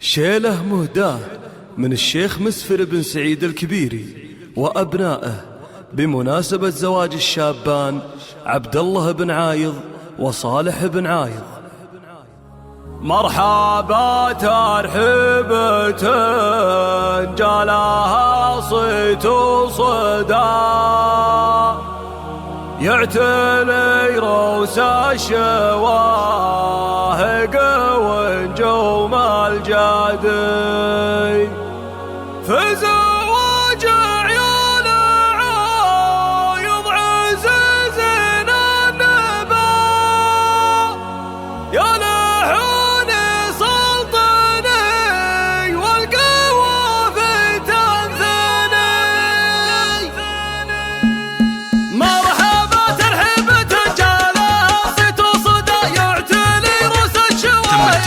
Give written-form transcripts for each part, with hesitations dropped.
شيله مهداه من الشيخ مسفر بن سعيد الكبيري وأبنائه بمناسبة زواج الشابان عبد الله بن عايض وصالح بن عايض. مرحبا ترحيبة جالها صيت وصدى، يعتلي روس الشواهق ونجوم الجدي، في زواج عيال عايض عزيزين النبا، يا لحوني سلطني والقوافي تنثني. مرحبا ترحيبة جالها صيت وصدى، يعتلي روس الشواهق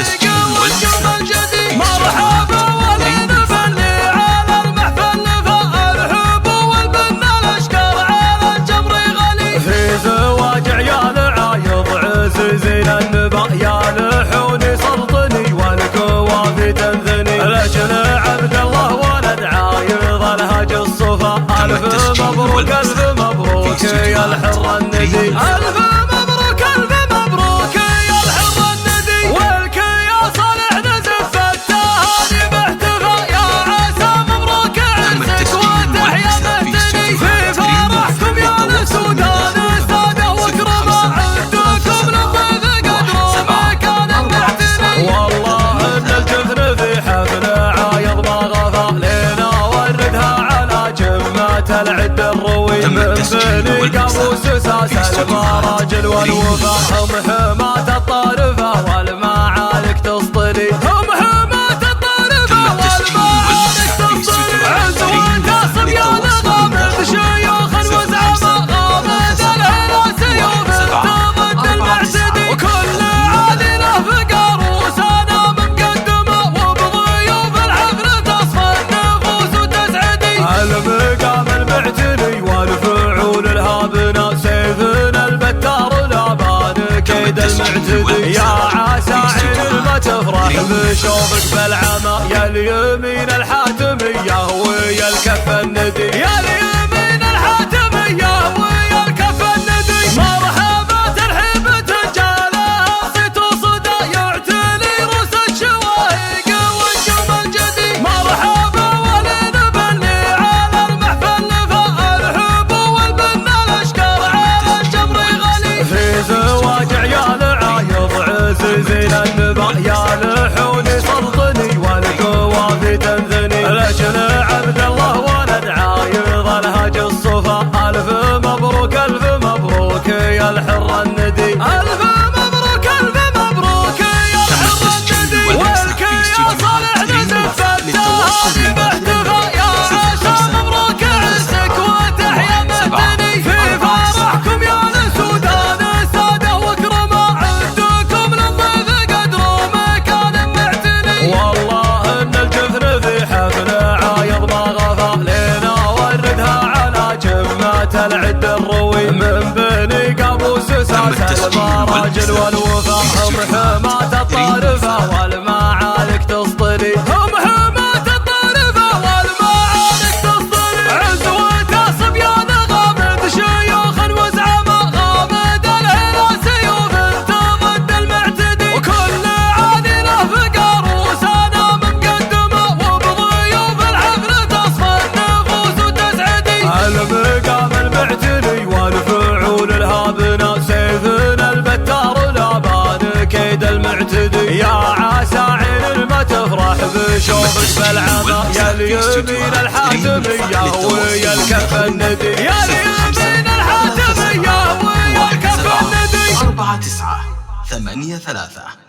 ونجوم الجدي. مرحبا والنبني على المحفل فالحب والبن الاشكر على الجمر غلي، في زواج عيال عايض عزيزين النبا، يا لحوني سلطني والقوافي تنثني، لجل عبد الله ولد عايض الهج الصفا. الف مبروك الف مبروك يا الحر الندي، الف مبروك الف مبروك يا الحر الندي. والك يا صالح نزف التهاني باحتفا، يا عسى مبروك عرسك وتحيا مهتني، في فرحكم يا السودان السادة وكرما، عندكم للضيف قدروا ما كان معتني. والله ان الجفن في حفل عايض ما غفى لينا، وردها على جمة العد الروي، من بني قابوس ساس المراجل والوفا، هم حماة الطارفة والمعارك تسطلي، هم حماة الطارفة والمعارك تسطلي. عزوة صبيان غامض شيوخ وزعماء، غامض الهنا سيوف ضد المعسدي، وكل عالينا فقر وسانا مقدمة، وبضيوف الحفل تصفى النفوس وتسعدي. المقام المعتني والفعول الهابنا، سيفنا البتار لابان كيد المعتدي، يا عسى عين ما تفرح بشوفك بالعمى، يا اليمين الحاتمية ويا الكف الندي، يا اليمين الحاتمية ويا الكف الندي. مرحبا ترحيبة جالها صيت وصدى، يعتلي روس الشواهق ونجوم الجدي. مرحبا والنبني على المحفل فالحب والبن الاشكر على الجمر غلي، في زواج عيال عايض عزيزين النبا، يا لحوني سلطني والقوافي تنثني، لجل عبد الله ولد عايض الهج الصفا. الف مبروك الف مبروك يا الحر الندي، الف مبروك الف مبروك يا الحر الندي. والك يا صالح نزف التهاني باحتفا، يا عسى مبروك عرسك وتحيا مهتني، في فرحكم يا السودان السادة وكرما، عندكم للضيف قدروا ما كان معتني. والله ان الجفن في حفل عايض ما غفى لينا، وردها على جمة العد الروي، من بني قابوس ساس المراجل والوفا، هم حماة الطارفة والمعارك تسطلي، هم حماة الطارفة والمعارك تسطلي. عزوة صبيان غامض شيوخ وزعماء، غامض الهنا سيوف ضد المعتدي، وكل عالينا فقر وسانا مقدمة، وبضيوف الحفل تصفى النفوس وتسعدي. المقام المعتني والفعول الهابنا، سيفنا البتار لابان كيد المعتدي، يا عسى عين ما تفرح بشوفك بالعمى، يا اليمين الحاتمية ويا الكف الندي، يا اليمين الحاتمية ويا الكف الندي. 4983